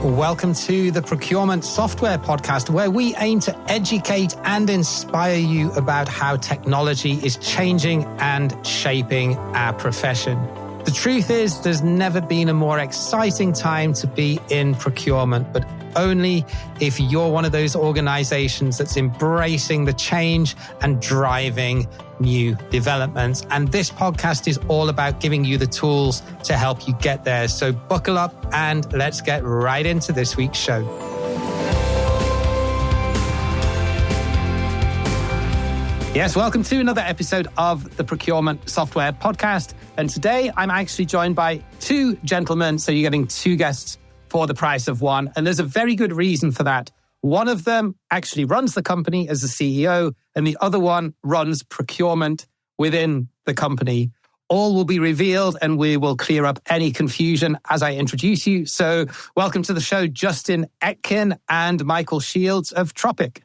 Welcome to the Procurement Software Podcast, where we aim to educate and inspire you about how technology is changing and shaping our profession. The truth is, there's never been a more exciting time to be in procurement, but only if you're one of those organizations that's embracing the change and driving new developments. And this podcast is all about giving you the tools to help you get there. So buckle up and let's get right into this week's show. Yes, welcome to another episode of the Procurement Software Podcast. And today I'm actually joined by two gentlemen. So you're getting two guests for the price of one. And there's a very good reason for that. One of them actually runs the company as the CEO, and the other one runs procurement within the company. All will be revealed, and we will clear up any confusion as I introduce you. So welcome to the show, Justin Etkin and Michael Shields of Tropic.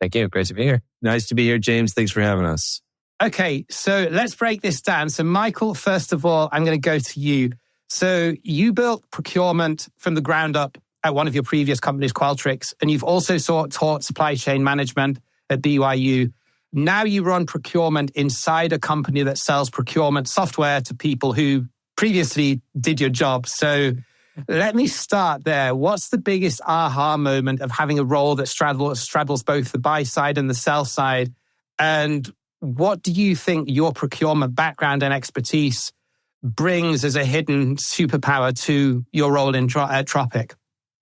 Thank you. Great to be here. Nice to be here, James. Thanks for having us. Okay, so let's break this down. So Michael, first of all, I'm going to go to you. So you built procurement from the ground up at one of your previous companies, Qualtrics, and you've also taught supply chain management at BYU. Now you run procurement inside a company that sells procurement software to people who previously did your job. So let me start there. What's the biggest aha moment of having a role that straddles both the buy side and the sell side? And what do you think your procurement background and expertise brings as a hidden superpower to your role in Tropic?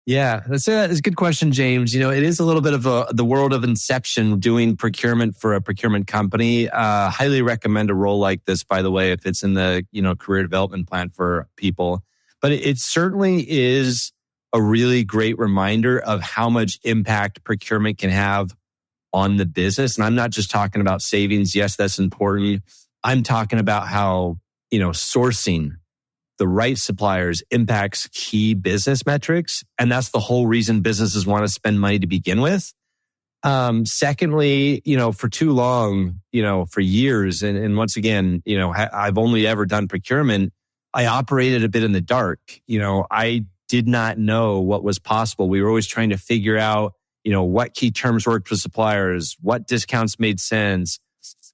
Yeah, that's a good question, James. You know, it is a little bit of the world of inception doing procurement for a procurement company. Highly recommend a role like this, by the way, if it's in the career development plan for people. But it certainly is a really great reminder of how much impact procurement can have on the business. And I'm not just talking about savings. Yes, that's important. I'm talking about how sourcing the right suppliers impacts key business metrics. And that's the whole reason businesses want to spend money to begin with. Secondly, for too long, for years, and once again, I've only ever done procurement. I operated a bit in the dark. I did not know what was possible. We were always trying to figure out, what key terms worked for suppliers, what discounts made sense,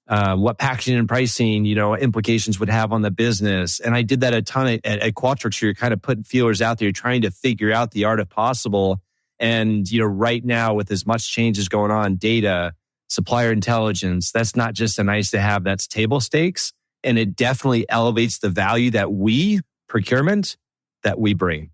what packaging and pricing, implications would have on the business. And I did that a ton at Qualtrics. You're kind of putting feelers out there. You're trying to figure out the art of possible. And, right now with as much changes going on, data, supplier intelligence, that's not just a nice to have, that's table stakes. And it definitely elevates the value that procurement, that we bring.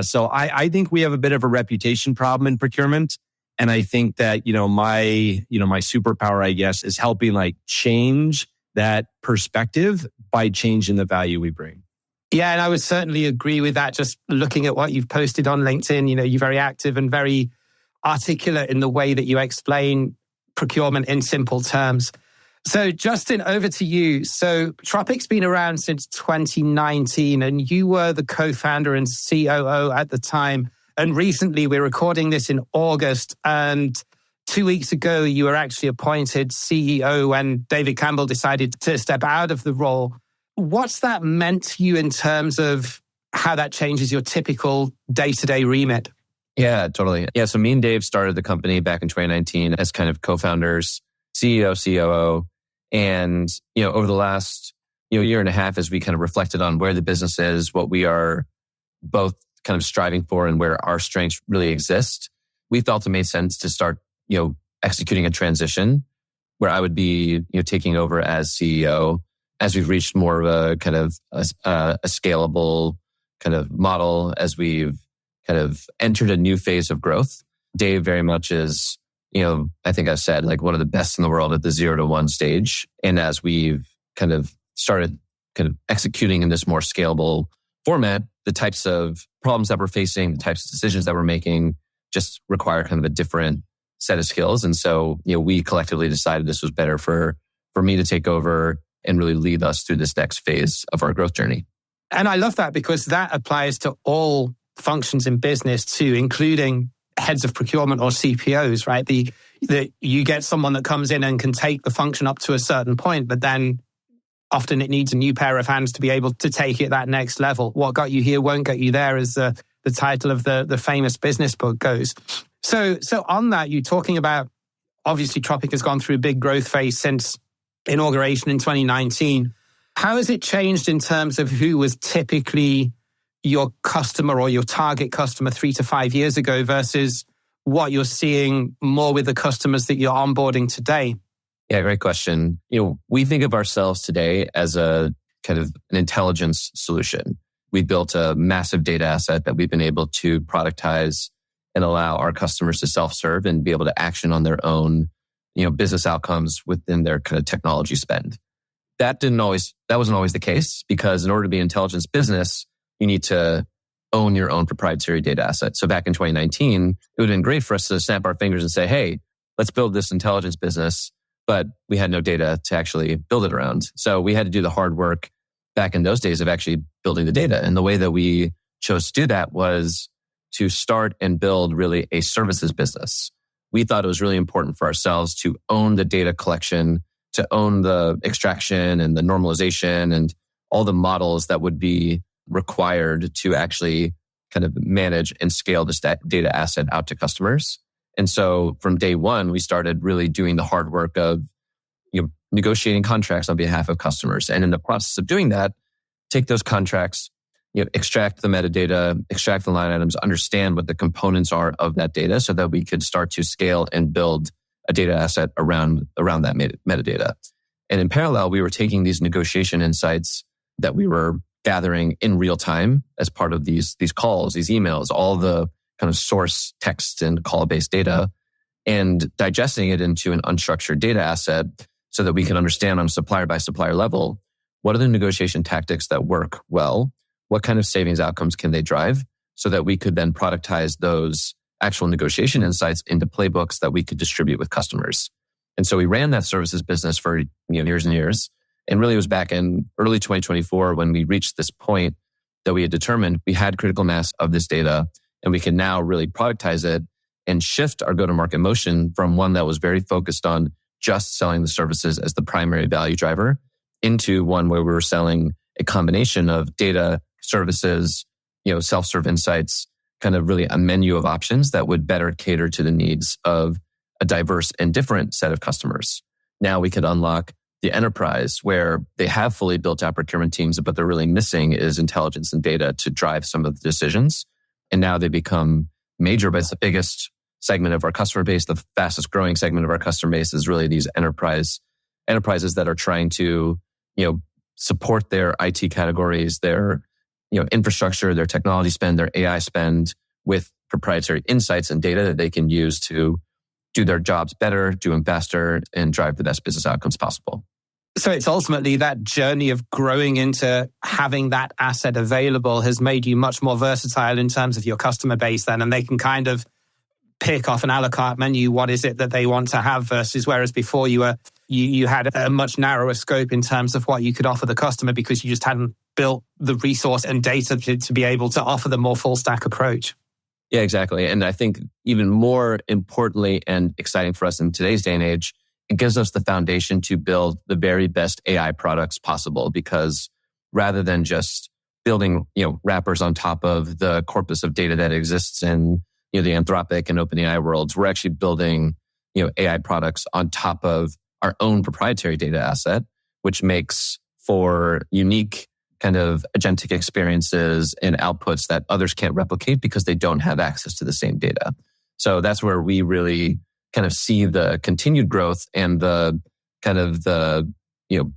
So I think we have a bit of a reputation problem in procurement. And I think that, my superpower, I guess, is helping change that perspective by changing the value we bring. Yeah, and I would certainly agree with that. Just looking at what you've posted on LinkedIn, you're very active and very articulate in the way that you explain procurement in simple terms. So Justin, over to you. So Tropic's been around since 2019 and you were the co-founder and COO at the time. And recently, we're recording this in August, and 2 weeks ago, you were actually appointed CEO when David Campbell decided to step out of the role. What's that meant to you in terms of how that changes your typical day-to-day remit? Yeah, totally. Yeah, so me and Dave started the company back in 2019 as kind of co-founders, CEO, COO. And, over the last year and a half, as we kind of reflected on where the business is, what we are both kind of striving for and where our strengths really exist, we felt it made sense to start, executing a transition where I would be, taking over as CEO as we've reached more of a kind of a scalable kind of model, as we've kind of entered a new phase of growth. Dave very much is, I think I've said one of the best in the world at the 0 to 1 stage. And as we've kind of started kind of executing in this more scalable format, the types of problems that we're facing, the types of decisions that we're making just require kind of a different set of skills. And so, we collectively decided this was better for me to take over and really lead us through this next phase of our growth journey. And I love that because that applies to all functions in business too, including heads of procurement or CPOs, right? That you get someone that comes in and can take the function up to a certain point, but then often it needs a new pair of hands to be able to take it that next level. What got you here won't get you there, as the the title of the famous business book goes. So on that, you're talking about, obviously Tropic has gone through a big growth phase since inauguration in 2019. How has it changed in terms of who was typically your customer or your target customer 3 to 5 years ago versus what you're seeing more with the customers that you're onboarding today? Yeah, great question. We think of ourselves today as a kind of an intelligence solution. We built a massive data asset that we've been able to productize and allow our customers to self-serve and be able to action on their own, business outcomes within their kind of technology spend. That wasn't always the case, because in order to be an intelligence business, you need to own your own proprietary data asset. So back in 2019, it would have been great for us to snap our fingers and say, hey, let's build this intelligence business. But we had no data to actually build it around. So we had to do the hard work back in those days of actually building the data. And the way that we chose to do that was to start and build really a services business. We thought it was really important for ourselves to own the data collection, to own the extraction and the normalization and all the models that would be required to actually kind of manage and scale this data asset out to customers. And so from day one, we started really doing the hard work of negotiating contracts on behalf of customers. And in the process of doing that, take those contracts, extract the metadata, extract the line items, understand what the components are of that data so that we could start to scale and build a data asset around that metadata. And in parallel, we were taking these negotiation insights that we were gathering in real time as part of these calls, these emails, all the kind of source text and call-based data, and digesting it into an unstructured data asset so that we can understand on a supplier by supplier level, what are the negotiation tactics that work well? What kind of savings outcomes can they drive so that we could then productize those actual negotiation insights into playbooks that we could distribute with customers. And so we ran that services business for years and years. And really it was back in early 2024 when we reached this point that we had determined we had critical mass of this data and we can now really productize it and shift our go-to-market motion from one that was very focused on just selling the services as the primary value driver into one where we were selling a combination of data, services, self-serve insights, kind of really a menu of options that would better cater to the needs of a diverse and different set of customers. Now we could unlock the enterprise where they have fully built out procurement teams, but they're really missing is intelligence and data to drive some of the decisions. And now they become major, but it's the biggest segment of our customer base. The fastest growing segment of our customer base is really these enterprises that are trying to, support their IT categories, their, infrastructure, their technology spend, their AI spend with proprietary insights and data that they can use to do their jobs better, do them faster, and drive the best business outcomes possible. So it's ultimately that journey of growing into having that asset available has made you much more versatile in terms of your customer base then, and they can kind of pick off an a la carte menu what is it that they want to have versus whereas before you had a much narrower scope in terms of what you could offer the customer because you just hadn't built the resource and data to be able to offer the more full stack approach. Yeah, exactly. And I think even more importantly and exciting for us in today's day and age, it gives us the foundation to build the very best AI products possible, because rather than just building, wrappers on top of the corpus of data that exists in, the Anthropic and OpenAI worlds, we're actually building, AI products on top of our own proprietary data asset, which makes for unique kind of agentic experiences and outputs that others can't replicate because they don't have access to the same data. So that's where we really kind of see the continued growth and the kind of the,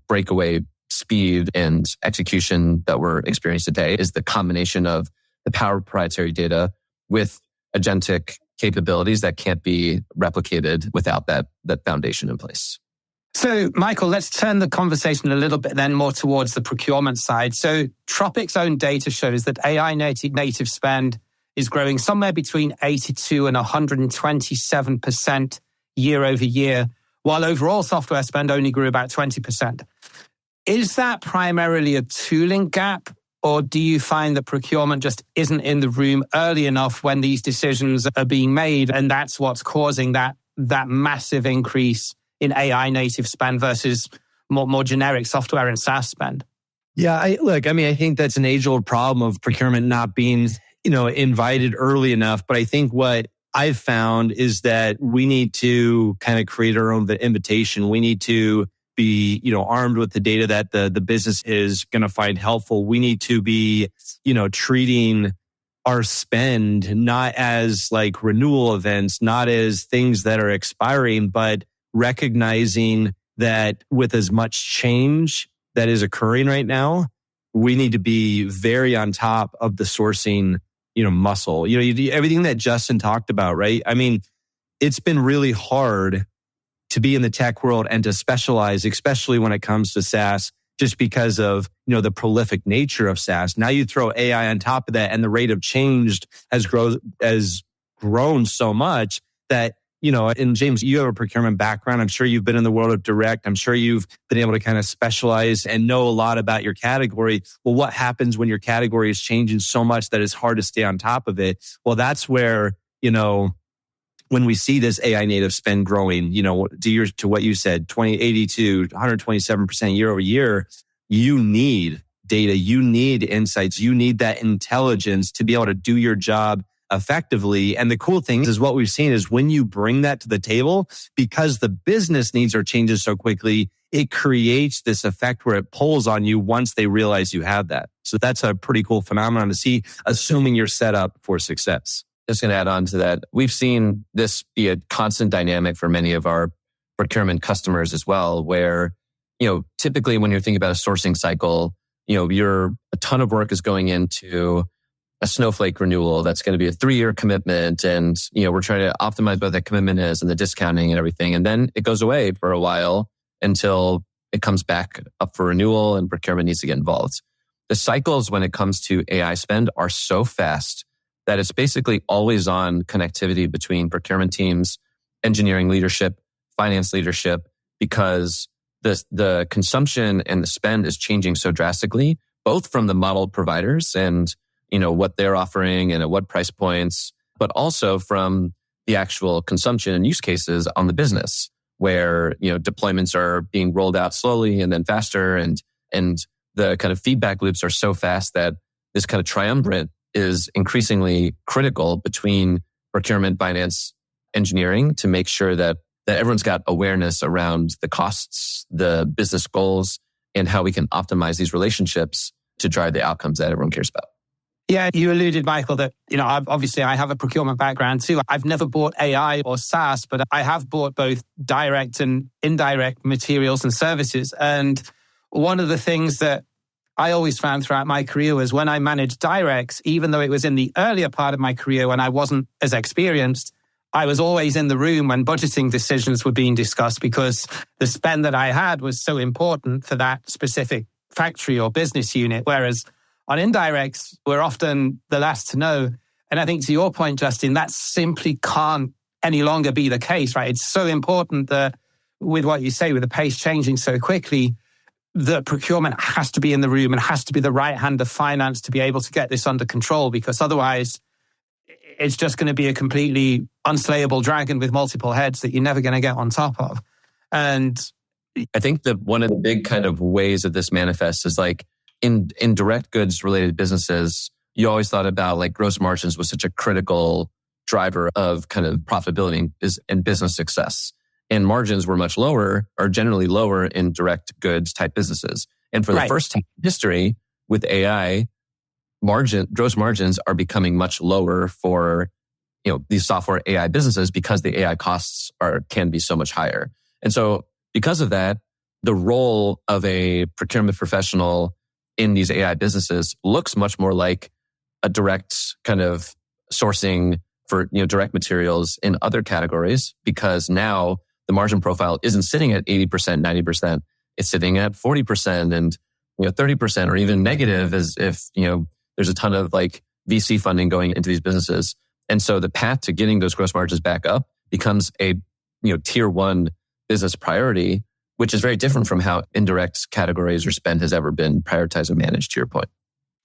breakaway speed and execution that we're experiencing today is the combination of the power of proprietary data with agentic capabilities that can't be replicated without that foundation in place. So, Michael, let's turn the conversation a little bit then more towards the procurement side. So, Tropic's own data shows that AI native spend is growing somewhere between 82 and 127% year over year, while overall software spend only grew about 20%. Is that primarily a tooling gap, or do you find that procurement just isn't in the room early enough when these decisions are being made, and that's what's causing that massive increase in AI native spend versus more generic software and SaaS spend? Yeah, I think that's an age-old problem of procurement not being invited early enough. But I think what I've found is that we need to kind of create our own invitation. We need to be, armed with the data that the business is going to find helpful. We need to be, treating our spend not as like renewal events, not as things that are expiring, but recognizing that with as much change that is occurring right now, we need to be very on top of the sourcing, muscle. Everything that Justin talked about, right? I mean, it's been really hard to be in the tech world and to specialize, especially when it comes to SaaS, just because of, the prolific nature of SaaS. Now you throw AI on top of that, and the rate of change has grown so much that, and James, you have a procurement background. I'm sure you've been in the world of direct. I'm sure you've been able to kind of specialize and know a lot about your category. Well, what happens when your category is changing so much that it's hard to stay on top of it? Well, that's where, when we see this AI native spend growing, to what you said, 82, 127% year over year, you need data, you need insights, you need that intelligence to be able to do your job effectively. And the cool thing is what we've seen is when you bring that to the table, because the business needs are changing so quickly, it creates this effect where it pulls on you once they realize you have that. So that's a pretty cool phenomenon to see, assuming you're set up for success. Just going to add on to that. We've seen this be a constant dynamic for many of our procurement customers as well, where, typically when you're thinking about a sourcing cycle, a ton of work is going into a Snowflake renewal. That's going to be a 3-year commitment. And, we're trying to optimize what that commitment is and the discounting and everything. And then it goes away for a while until it comes back up for renewal and procurement needs to get involved. The cycles when it comes to AI spend are so fast that it's basically always on connectivity between procurement teams, engineering leadership, finance leadership, because the consumption and the spend is changing so drastically, both from the model providers and what they're offering and at what price points, but also from the actual consumption and use cases on the business, where deployments are being rolled out slowly and then faster, and the kind of feedback loops are so fast that this kind of triumvirate is increasingly critical between procurement, finance, engineering to make sure that everyone's got awareness around the costs, the business goals, and how we can optimize these relationships to drive the outcomes that everyone cares about. Yeah, you alluded, Michael, that, obviously I have a procurement background too. I've never bought AI or SaaS, but I have bought both direct and indirect materials and services. And one of the things that I always found throughout my career was when I managed directs, even though it was in the earlier part of my career when I wasn't as experienced, I was always in the room when budgeting decisions were being discussed because the spend that I had was so important for that specific factory or business unit. Whereas on indirects, we're often the last to know. And I think to your point, Justin, that simply can't any longer be the case, right? It's so important that with what you say, with the pace changing so quickly, the procurement has to be in the room and has to be the right hand of finance to be able to get this under control, because otherwise it's just going to be a completely unslayable dragon with multiple heads that you're never going to get on top of. And I think that one of the big kind of ways that this manifests is like in direct goods related businesses, you always thought about like gross margins was such a critical driver of kind of profitability and business success. And margins were much lower, or generally lower in direct goods type businesses. And for the first time in history with AI, gross margins are becoming much lower for these software AI businesses because the AI costs can be so much higher. And so because of that, the role of a procurement professional in these AI businesses looks much more like a direct kind of sourcing for direct materials in other categories, because now the margin profile isn't sitting at 80%, 90%. It's sitting at 40% and 30%, or even negative, as if there's a ton of like VC funding going into these businesses. And so the path to getting those gross margins back up becomes a tier one business priority, which is very different from how indirect categories or spend has ever been prioritized and managed, to your point.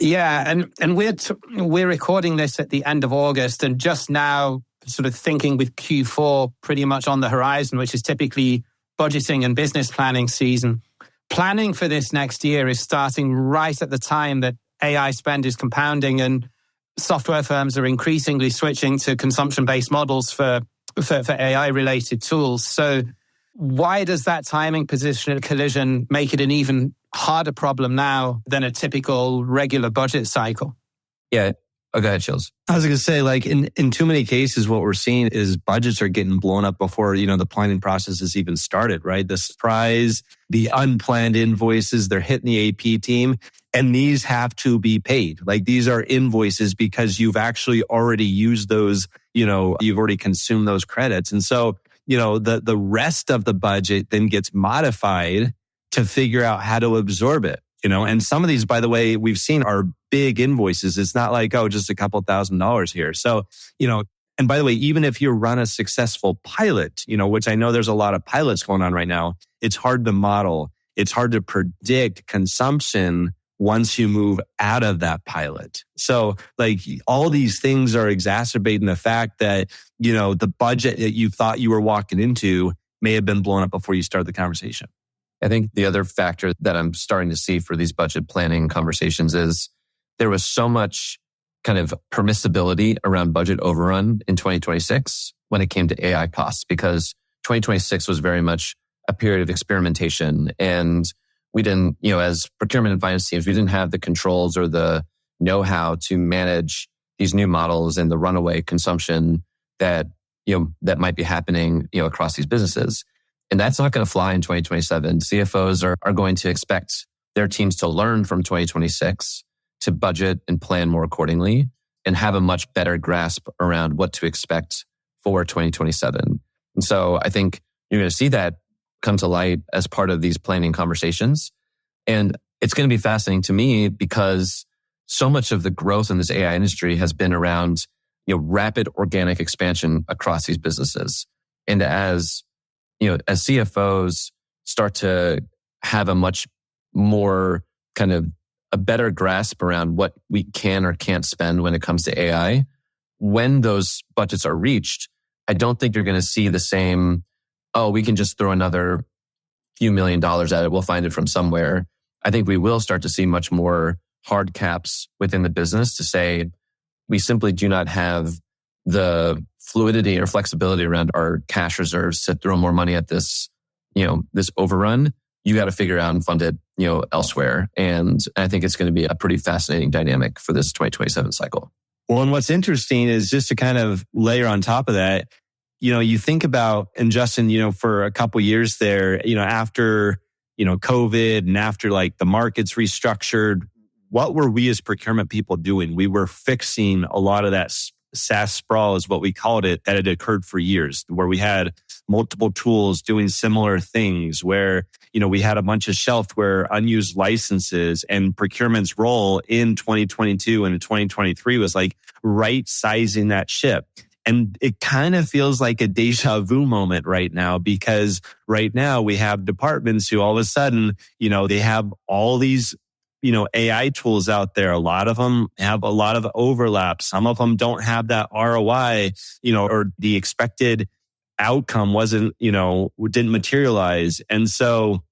Yeah, and we're recording this at the end of August, and just now sort of thinking with Q4 pretty much on the horizon, which is typically budgeting and business planning season. Planning for this next year is starting right at the time that AI spend is compounding. And software firms are increasingly switching to consumption-based models for AI-related tools. So why does that timing position at collision make it an even harder problem now than a typical regular budget cycle? Yeah. Oh, go ahead, Shields. I was going to say, like, in too many cases, what we're seeing is budgets are getting blown up before, the planning process has even started, right? The surprise, the unplanned invoices, they're hitting the AP team, and these have to be paid. Like, these are invoices because you've actually already used those, you've already consumed those credits. And so, the rest of the budget then gets modified to figure out how to absorb it. And some of these, by the way, we've seen are big invoices. It's not like, just a couple $1,000s here. So, and by the way, even if you run a successful pilot, which I know there's a lot of pilots going on right now, it's hard to model. It's hard to predict consumption once you move out of that pilot. So like all these things are exacerbating the fact that, the budget that you thought you were walking into may have been blown up before you start the conversation. I think the other factor that I'm starting to see for these budget planning conversations is there was so much kind of permissibility around budget overrun in 2026 when it came to AI costs, because 2026 was very much a period of experimentation. And we didn't, as procurement and finance teams, we didn't have the controls or the know-how to manage these new models and the runaway consumption that, that might be happening, across these businesses. And that's not going to fly in 2027. CFOs are going to expect their teams to learn from 2026, to budget and plan more accordingly, and have a much better grasp around what to expect for 2027. And so I think you're going to see that come to light as part of these planning conversations. And it's going to be fascinating to me because so much of the growth in this AI industry has been around, rapid organic expansion across these businesses. And as CFOs start to have a much more kind of a better grasp around what we can or can't spend when it comes to AI, when those budgets are reached, I don't think you're going to see the same, we can just throw another few $1 million at it. We'll find it from somewhere. I think we will start to see much more hard caps within the business to say, we simply do not have the fluidity or flexibility around our cash reserves to throw more money at this, this overrun. You got to figure out and fund it, elsewhere. And I think it's going to be a pretty fascinating dynamic for this 2027 cycle. Well, and what's interesting is just to kind of layer on top of that, you think about, and Justin, for a couple of years there, after, COVID and after like the markets restructured, what were we as procurement people doing? We were fixing a lot of that SaaS sprawl is what we called it, that had occurred for years, where we had multiple tools doing similar things, where, we had a bunch of shelfware, unused licenses, and procurement's role in 2022 and 2023 was like right sizing that ship. And it kind of feels like a deja vu moment right now, because right now we have departments who all of a sudden, they have all these AI tools out there. A lot of them have a lot of overlap. Some of them don't have that ROI, or the expected outcome wasn't, didn't materialize. And so,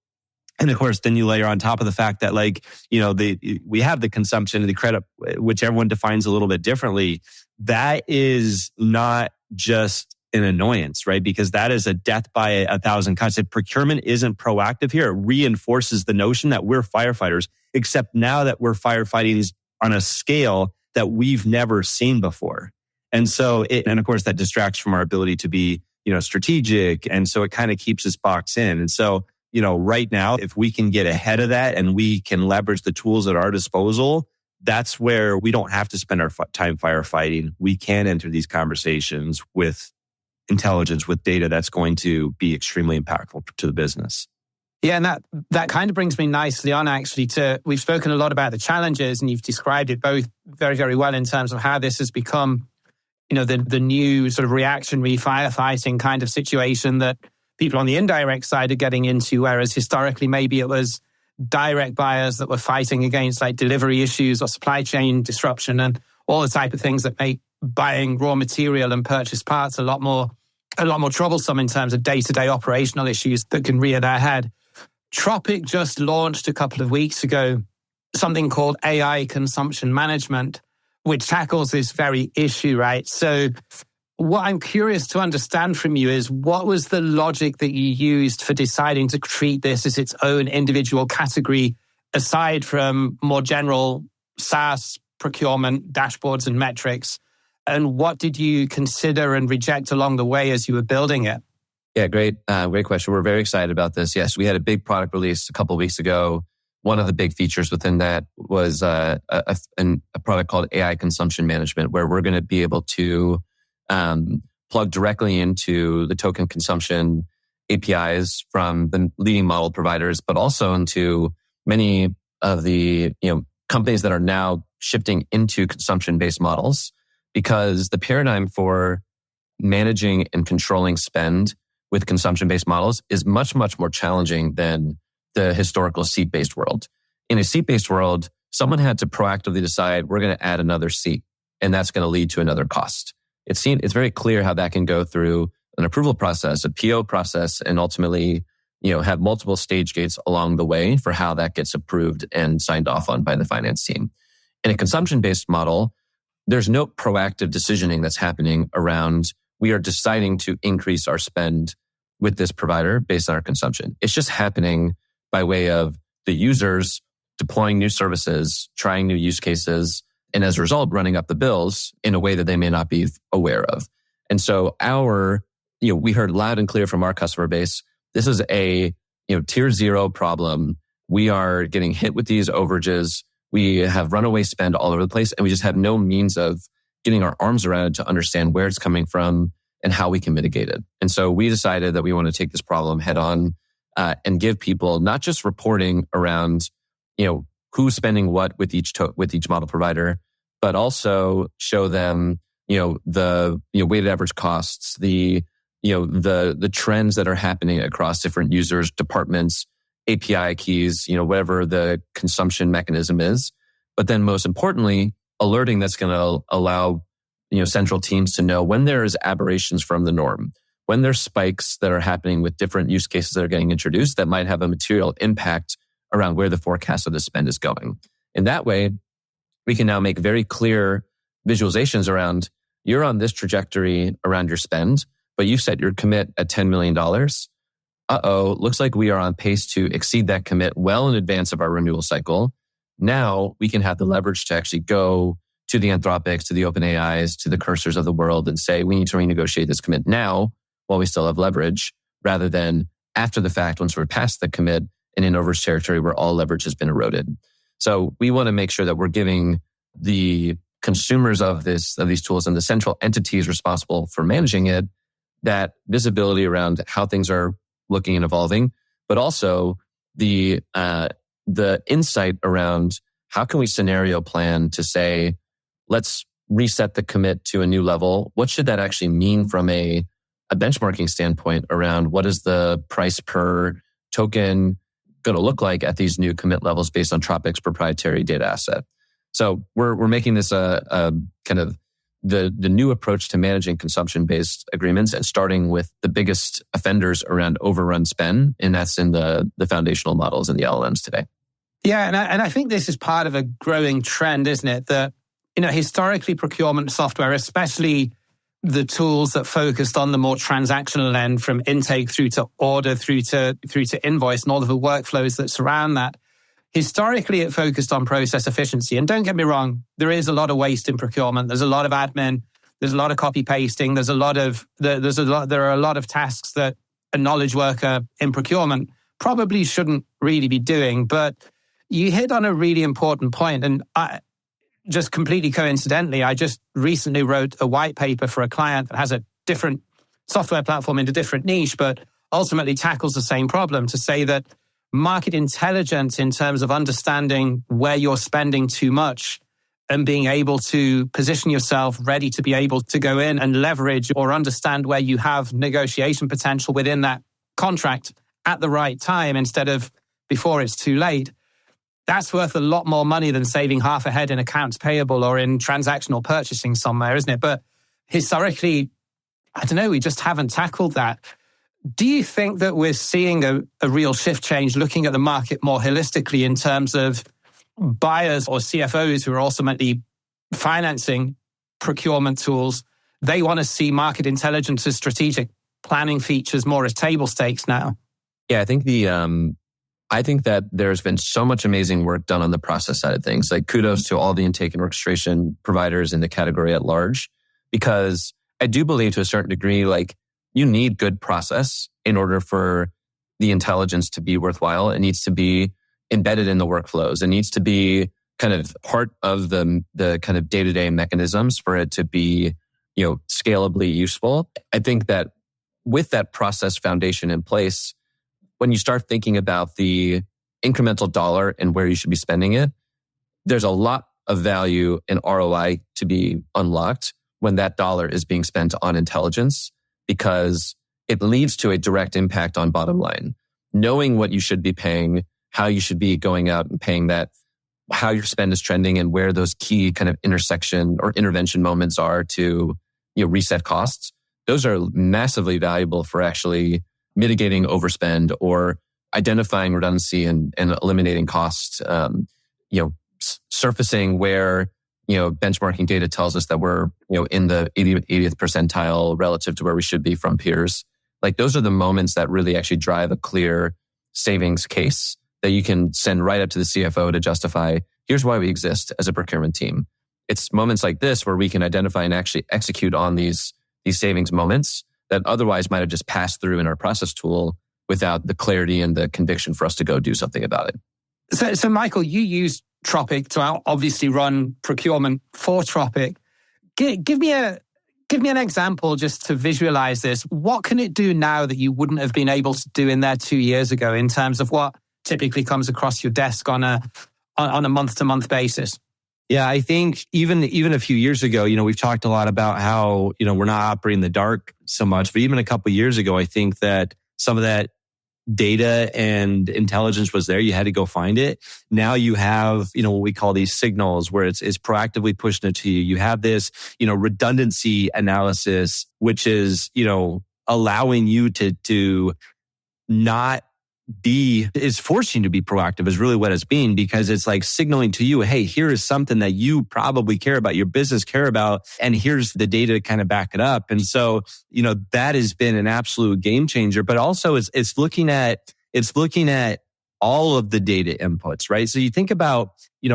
and of course, then you layer on top of the fact that we have the consumption and the credit, which everyone defines a little bit differently. That is not just an annoyance, right? Because that is a death by 1,000 cuts. If procurement isn't proactive here, it reinforces the notion that we're firefighters, except now that we're firefighting on a scale that we've never seen before. And so, and of course, that distracts from our ability to be, strategic. And so it kind of keeps us boxed in. And so, right now, if we can get ahead of that and we can leverage the tools at our disposal, that's where we don't have to spend our time firefighting. We can enter these conversations with intelligence, with data that's going to be extremely impactful to the business. Yeah, and that kind of brings me nicely on actually to, we've spoken a lot about the challenges and you've described it both very, very well in terms of how this has become, the new sort of reactionary firefighting kind of situation that people on the indirect side are getting into, whereas historically maybe it was direct buyers that were fighting against like delivery issues or supply chain disruption and all the type of things that make buying raw material and purchase parts a lot more troublesome in terms of day-to-day operational issues that can rear their head. Tropic just launched a couple of weeks ago something called AI consumption management, which tackles this very issue, right? So what I'm curious to understand from you is what was the logic that you used for deciding to treat this as its own individual category, aside from more general SaaS procurement dashboards and metrics? And what did you consider and reject along the way as you were building it? Yeah, great question. We're very excited about this. Yes, we had a big product release a couple of weeks ago. One of the big features within that was a product called AI Consumption Management, where we're going to be able to plug directly into the token consumption APIs from the leading model providers, but also into many of the companies that are now shifting into consumption-based models, because the paradigm for managing and controlling spend with consumption-based models is much, much more challenging than the historical seat-based world. In a seat-based world, someone had to proactively decide, we're going to add another seat, and that's going to lead to another cost. It's very clear how that can go through an approval process, a PO process, and ultimately, have multiple stage gates along the way for how that gets approved and signed off on by the finance team. In a consumption-based model, there's no proactive decisioning that's happening around, we are deciding to increase our spend with this provider based on our consumption. It's just happening by way of the users deploying new services, trying new use cases, and as a result, running up the bills in a way that they may not be aware of. And so we heard loud and clear from our customer base, this is a tier 0 problem. We are getting hit with these overages. We have runaway spend all over the place, and we just have no means of getting our arms around it to understand where it's coming from and how we can mitigate it. And so we decided that we want to take this problem head on and give people not just reporting around, who's spending what with each model provider, but also show them, the weighted average costs, the trends that are happening across different users, departments, API keys, whatever the consumption mechanism is. But then most importantly, alerting that's going to allow, central teams to know when there is aberrations from the norm, when there's spikes that are happening with different use cases that are getting introduced that might have a material impact around where the forecast of the spend is going. In that way, we can now make very clear visualizations around, you're on this trajectory around your spend, but you set your commit at $10 million. Looks like we are on pace to exceed that commit well in advance of our renewal cycle. Now we can have the leverage to actually go to the Anthropics, to the OpenAIs, to the Cursors of the world and say, we need to renegotiate this commit now while we still have leverage, rather than after the fact, once we're past the commit and in overage territory where all leverage has been eroded. So we want to make sure that we're giving the consumers of these tools and the central entities responsible for managing it that visibility around how things are looking and evolving, but also the insight around how can we scenario plan to say, let's reset the commit to a new level. What should that actually mean from a benchmarking standpoint around what is the price per token going to look like at these new commit levels based on Tropic's proprietary data asset? So we're making this a kind of the new approach to managing consumption-based agreements and starting with the biggest offenders around overrun spend, and that's in the foundational models and the LLMs today. Yeah, and I think this is part of a growing trend, isn't it? That, historically procurement software, especially the tools that focused on the more transactional end, from intake through to order, through to invoice, and all of the workflows that surround that. Historically, it focused on process efficiency. And don't get me wrong, there is a lot of waste in procurement. There's a lot of admin. There's a lot of copy pasting. There are a lot of tasks that a knowledge worker in procurement probably shouldn't really be doing. But you hit on a really important point. And just completely coincidentally, I just recently wrote a white paper for a client that has a different software platform in a different niche, but ultimately tackles the same problem, to say that market intelligence in terms of understanding where you're spending too much and being able to position yourself ready to be able to go in and leverage or understand where you have negotiation potential within that contract at the right time instead of before it's too late. That's worth a lot more money than saving half a head in accounts payable or in transactional purchasing somewhere, isn't it? But historically, I don't know, we just haven't tackled that. Do you think that we're seeing a real shift change, looking at the market more holistically in terms of buyers or CFOs who are ultimately financing procurement tools, they want to see market intelligence as strategic planning features more as table stakes now. Yeah, I think that there's been so much amazing work done on the process side of things. Like kudos to all the intake and orchestration providers in the category at large, because I do believe to a certain degree, like you need good process in order for the intelligence to be worthwhile. It needs to be embedded in the workflows. It needs to be kind of part of the kind of day-to-day mechanisms for it to be, scalably useful. I think that with that process foundation in place, when you start thinking about the incremental dollar and where you should be spending it, there's a lot of value and ROI to be unlocked when that dollar is being spent on intelligence, because it leads to a direct impact on bottom line. Knowing what you should be paying, how you should be going out and paying that, how your spend is trending, and where those key kind of intersection or intervention moments are to reset costs. Those are massively valuable for actually mitigating overspend or identifying redundancy and eliminating costs. Surfacing where benchmarking data tells us that we're in the 80th percentile relative to where we should be from peers. Like those are the moments that really actually drive a clear savings case that you can send right up to the CFO to justify, here's why we exist as a procurement team. It's moments like this where we can identify and actually execute on these savings moments that otherwise might have just passed through in our process tool without the clarity and the conviction for us to go do something about it. So Michael, you use Tropic to obviously run procurement for Tropic. Give me an example just to visualize this. What can it do now that you wouldn't have been able to do in there 2 years ago in terms of what typically comes across your desk on a month-to-month basis? Yeah, I think even a few years ago, we've talked a lot about how, we're not operating in the dark so much. But even a couple of years ago, I think that some of that data and intelligence was there. You had to go find it. Now you have, what we call these signals where it's proactively pushing it to you. You have this, redundancy analysis, which is, allowing you to not is forcing you to be proactive is really what it's being, because it's like signaling to you, hey, here is something that you probably care about, your business care about, and here's the data to kind of back it up. And so, that has been an absolute game changer, but also it's looking at all of the data inputs, right? So you think about,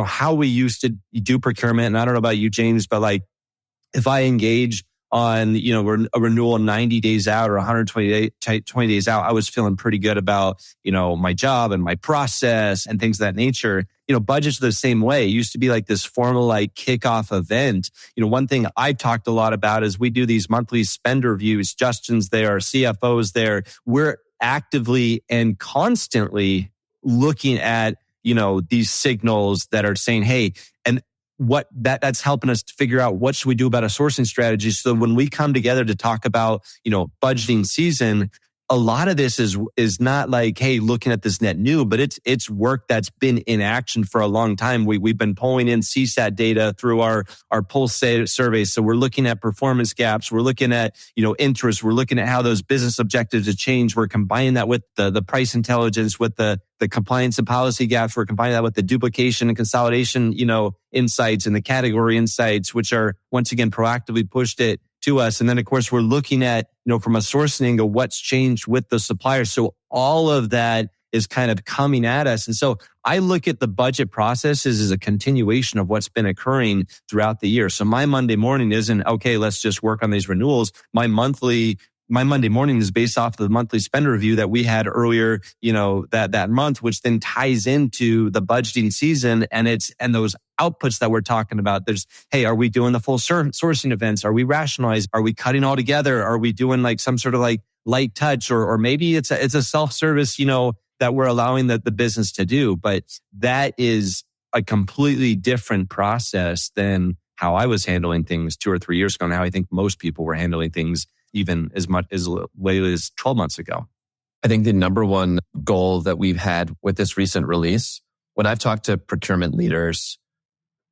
how we used to do procurement, and I don't know about you, James, but like if I engage on, a renewal 90 days out or 120 days out, I was feeling pretty good about, my job and my process and things of that nature. Budgets are the same way. It used to be like this formal, kickoff event. One thing I've talked a lot about is we do these monthly spend reviews. Justin's there, our CFO's there. We're actively and constantly looking at, these signals that are saying, hey, and what that's helping us to figure out what should we do about a sourcing strategy. So when we come together to talk about, budgeting season, a lot of this is not like, hey, looking at this net new, but it's work that's been in action for a long time. We've been pulling in CSAT data through our pulse surveys. So we're looking at performance gaps. We're looking at, interest. We're looking at how those business objectives have changed. We're combining that with the price intelligence, with the compliance and policy gaps. We're combining that with the duplication and consolidation, insights and the category insights, which are once again proactively pushed it to us. And then of course we're looking at, from a sourcing angle, what's changed with the suppliers. So all of that is kind of coming at us. And so I look at the budget processes as a continuation of what's been occurring throughout the year. So my Monday morning isn't, okay, let's just work on these renewals. My Monday morning is based off of the monthly spend review that we had earlier, that month, which then ties into the budgeting season and those outputs that we're talking about. There's, hey, are we doing the full sourcing events? Are we rationalized? Are we cutting all together? Are we doing some sort of light touch, or maybe it's a self-service, that we're allowing the business to do. But that is a completely different process than how I was handling things 2 or 3 years ago, and how I think most people were handling things even as late as 12 months ago. I think the number one goal that we've had with this recent release, when I've talked to procurement leaders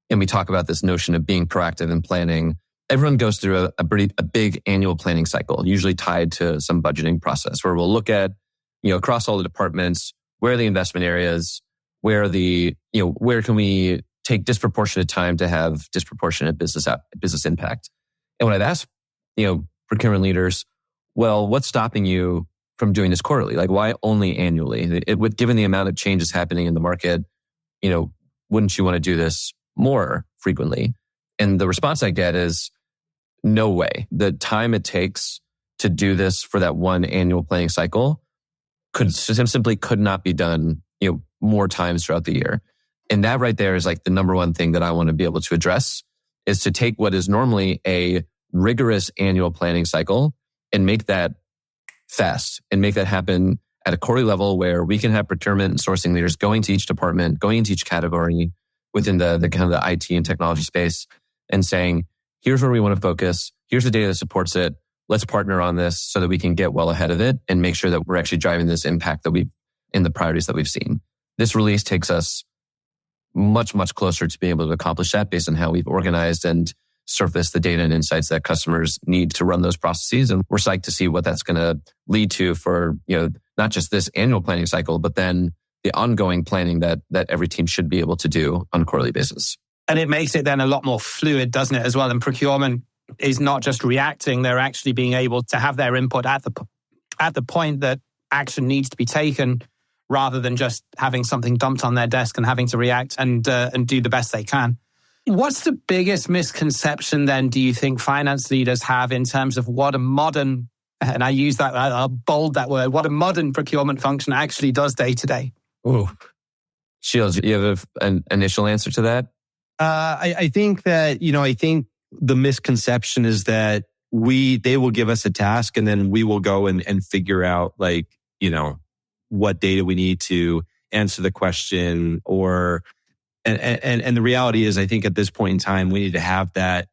and we talk about this notion of being proactive and planning, everyone goes through a big annual planning cycle, usually tied to some budgeting process where we'll look at, across all the departments, where are the investment areas, where can we take disproportionate time to have disproportionate business impact. And when I've asked, procurement leaders, well, what's stopping you from doing this quarterly? Like, why only annually? Given the amount of changes happening in the market, wouldn't you want to do this more frequently? And the response I get is, no way. The time it takes to do this for that one annual planning cycle simply could not be done, more times throughout the year. And that right there is like the number one thing that I want to be able to address, is to take what is normally a rigorous annual planning cycle and make that fast and make that happen at a quarterly level where we can have procurement and sourcing leaders going to each department, going into each category within the kind of the IT and technology space and saying, here's where we want to focus. Here's the data that supports it. Let's partner on this so that we can get well ahead of it and make sure that we're actually driving this impact in the priorities that we've seen. This release takes us much, much closer to being able to accomplish that based on how we've organized and surfaced the data and insights that customers need to run those processes. And we're psyched to see what that's going to lead to for, not just this annual planning cycle, but then the ongoing planning that every team should be able to do on a quarterly basis. And it makes it then a lot more fluid, doesn't it, as well? And procurement is not just reacting, they're actually being able to have their input at the point that action needs to be taken, rather than just having something dumped on their desk and having to react and do the best they can. What's the biggest misconception then, do you think finance leaders have in terms of what a modern, and I use that, I'll bold that word, what a modern procurement function actually does day to day? Ooh. Shields, you have an initial answer to that? I think that, I think the misconception is that they will give us a task and then we will go and figure out what data we need to answer the question and the reality is, I think at this point in time, we need to have that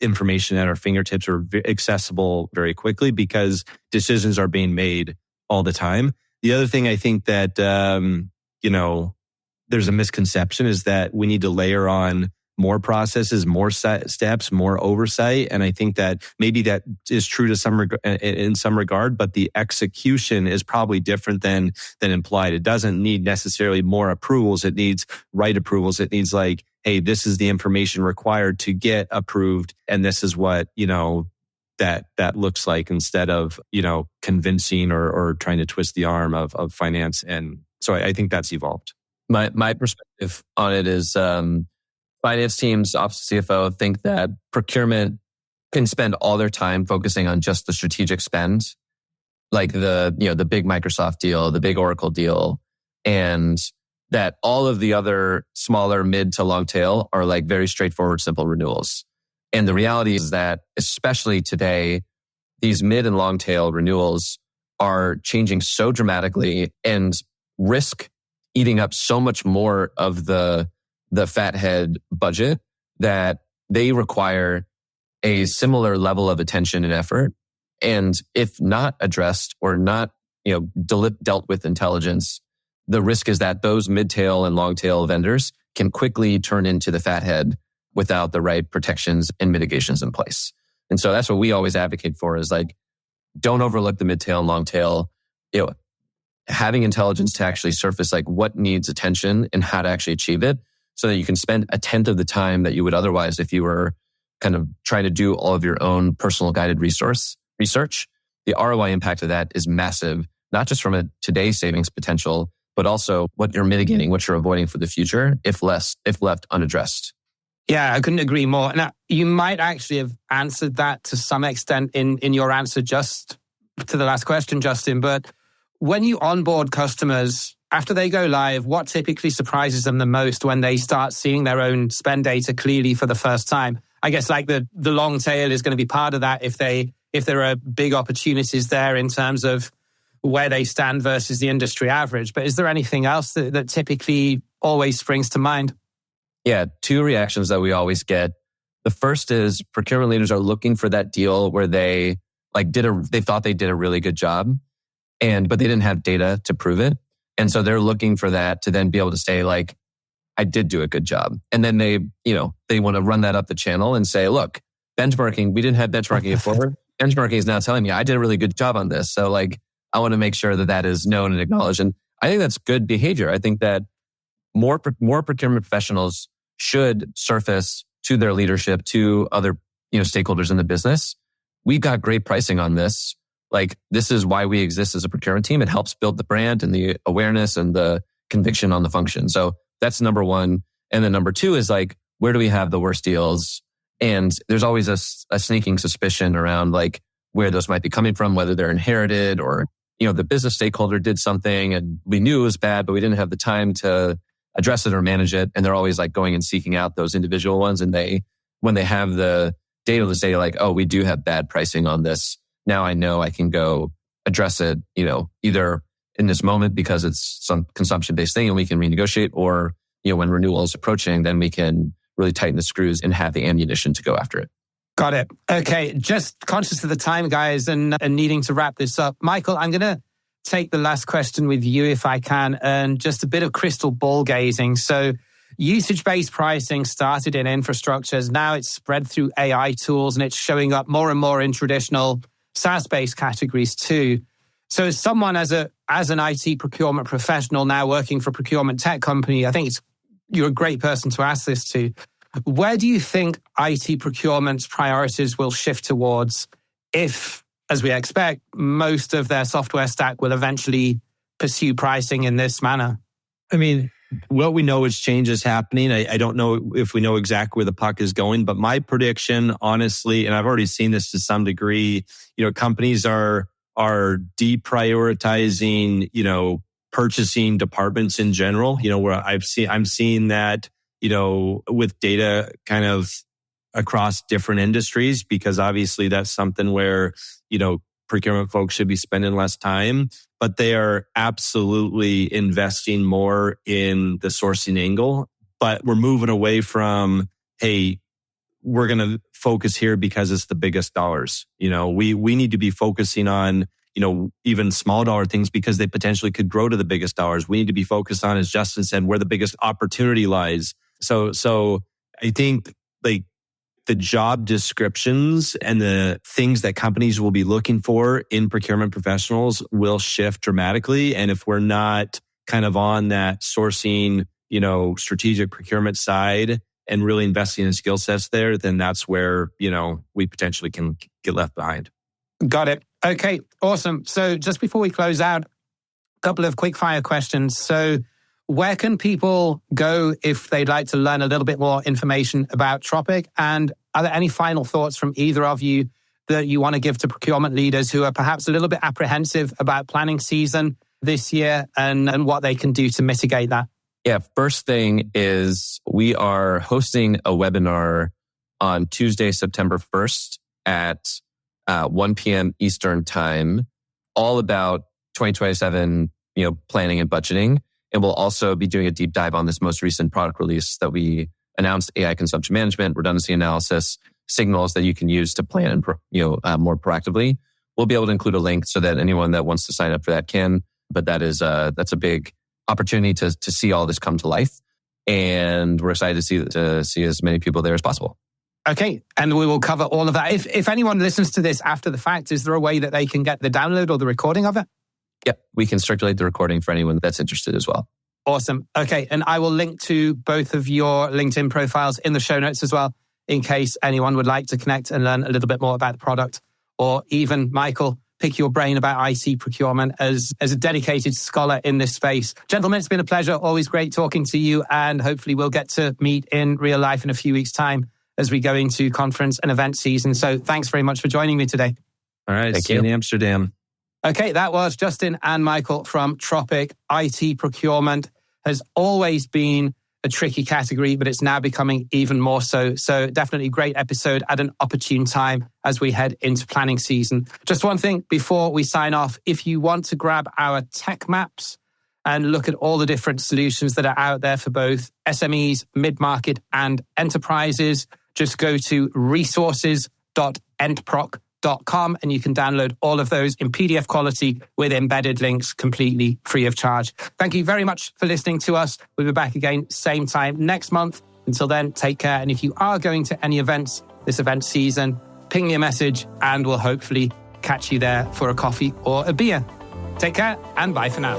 information at our fingertips or accessible very quickly because decisions are being made all the time. The other thing I think that, there's a misconception is that we need to layer on more processes, more steps, more oversight. And I think that maybe that is true to in some regard, but the execution is probably different than implied. It doesn't need necessarily more approvals. It needs right approvals. It needs like, hey, this is the information required to get approved. And this is what, that looks like instead of, convincing or trying to twist the arm of finance. And so I think that's evolved. My perspective on it is, finance teams, office CFO think that procurement can spend all their time focusing on just the strategic spend, like the big Microsoft deal, the big Oracle deal, and that all of the other smaller mid to long tail are like very straightforward, simple renewals. And the reality is that, especially today, these mid and long tail renewals are changing so dramatically and risk eating up so much more of the fathead budget that they require a similar level of attention and effort. And if not addressed or not, dealt with intelligence, the risk is that those mid-tail and long-tail vendors can quickly turn into the fathead without the right protections and mitigations in place. And so that's what we always advocate for is like, don't overlook the mid-tail and long-tail, having intelligence to actually surface like what needs attention and how to actually achieve it so that you can spend a tenth of the time that you would otherwise if you were kind of trying to do all of your own personal guided research. The ROI impact of that is massive, not just from a today's savings potential, but also what you're mitigating, what you're avoiding for the future if left unaddressed. Yeah, I couldn't agree more. Now, you might actually have answered that to some extent in your answer just to the last question, Justin. But when you onboard customers, after they go live, what typically surprises them the most when they start seeing their own spend data clearly for the first time? I guess like the long tail is going to be part of that if there are big opportunities there in terms of where they stand versus the industry average. But is there anything else that typically always springs to mind? Yeah, two reactions that we always get. The first is procurement leaders are looking for that deal where they thought they did a really good job, but they didn't have data to prove it. And so they're looking for that to then be able to say like, I did do a good job. And then they want to run that up the channel and say, look, benchmarking, we didn't have benchmarking before. Benchmarking is now telling me I did a really good job on this. So like, I want to make sure that is known and acknowledged. And I think that's good behavior. I think that more procurement professionals should surface to their leadership, to other, stakeholders in the business. We've got great pricing on this. Like, this is why we exist as a procurement team. It helps build the brand and the awareness and the conviction on the function. So that's number one. And then number two is like, where do we have the worst deals? And there's always a sneaking suspicion around like where those might be coming from, whether they're inherited or, the business stakeholder did something and we knew it was bad, but we didn't have the time to address it or manage it. And they're always like going and seeking out those individual ones. And when they have the data to say like, oh, we do have bad pricing on this. Now I know I can go address it, either in this moment because it's some consumption-based thing and we can renegotiate, or, when renewal is approaching, then we can really tighten the screws and have the ammunition to go after it. Got it. Okay. Just conscious of the time, guys, and needing to wrap this up. Michael, I'm going to take the last question with you if I can, and just a bit of crystal ball gazing. So usage-based pricing started in infrastructures. Now it's spread through AI tools and it's showing up more and more in traditional SaaS-based categories too. So as someone, as an IT procurement professional now working for a procurement tech company, I think you're a great person to ask this to. Where do you think IT procurement's priorities will shift towards if, as we expect, most of their software stack will eventually pursue pricing in this manner? I mean, what we know is change is happening. I don't know if we know exactly where the puck is going, but my prediction, honestly, and I've already seen this to some degree, companies are deprioritizing, purchasing departments in general, where I'm seeing that, with data kind of across different industries, because obviously that's something where, procurement folks should be spending less time, but they are absolutely investing more in the sourcing angle. But we're moving away from, hey, we're going to focus here because it's the biggest dollars. We need to be focusing on, even small dollar things because they potentially could grow to the biggest dollars. We need to be focused on, as Justin said, where the biggest opportunity lies. So I think like the job descriptions and the things that companies will be looking for in procurement professionals will shift dramatically. And if we're not kind of on that sourcing, strategic procurement side and really investing in skill sets there, then that's where, we potentially can get left behind. Got it. Okay, awesome. So just before we close out, a couple of quick fire questions. So where can people go if they'd like to learn a little bit more information about Tropic? And are there any final thoughts from either of you that you want to give to procurement leaders who are perhaps a little bit apprehensive about planning season this year and what they can do to mitigate that? Yeah, first thing is we are hosting a webinar on Tuesday, September 1st at 1 p.m. Eastern time, all about 2027, planning and budgeting. And we'll also be doing a deep dive on this most recent product release that we announced, AI consumption management, redundancy analysis, signals that you can use to plan and more proactively. We'll be able to include a link so that anyone that wants to sign up for that can. But that's a big opportunity to see all this come to life, and we're excited to see as many people there as possible. Okay, and we will cover all of that. If anyone listens to this after the fact, is there a way that they can get the download or the recording of it? Yep, we can circulate the recording for anyone that's interested as well. Awesome. Okay, and I will link to both of your LinkedIn profiles in the show notes as well, in case anyone would like to connect and learn a little bit more about the product, or even, Michael, pick your brain about IT procurement as a dedicated scholar in this space. Gentlemen, it's been a pleasure. Always great talking to you, and hopefully we'll get to meet in real life in a few weeks' time as we go into conference and event season. So thanks very much for joining me today. All right, see you in Amsterdam. Okay, that was Justin and Michael from Tropic. IT procurement has always been a tricky category, but it's now becoming even more so. So definitely a great episode at an opportune time as we head into planning season. Just one thing before we sign off. If you want to grab our tech maps and look at all the different solutions that are out there for both SMEs, mid-market and enterprises, just go to resources.entproc.com and you can download all of those in PDF quality with embedded links completely free of charge. Thank you very much for listening to us. We'll be back again same time next month. Until then, take care. And if you are going to any events this event season, ping me a message and we'll hopefully catch you there for a coffee or a beer. Take care and bye for now.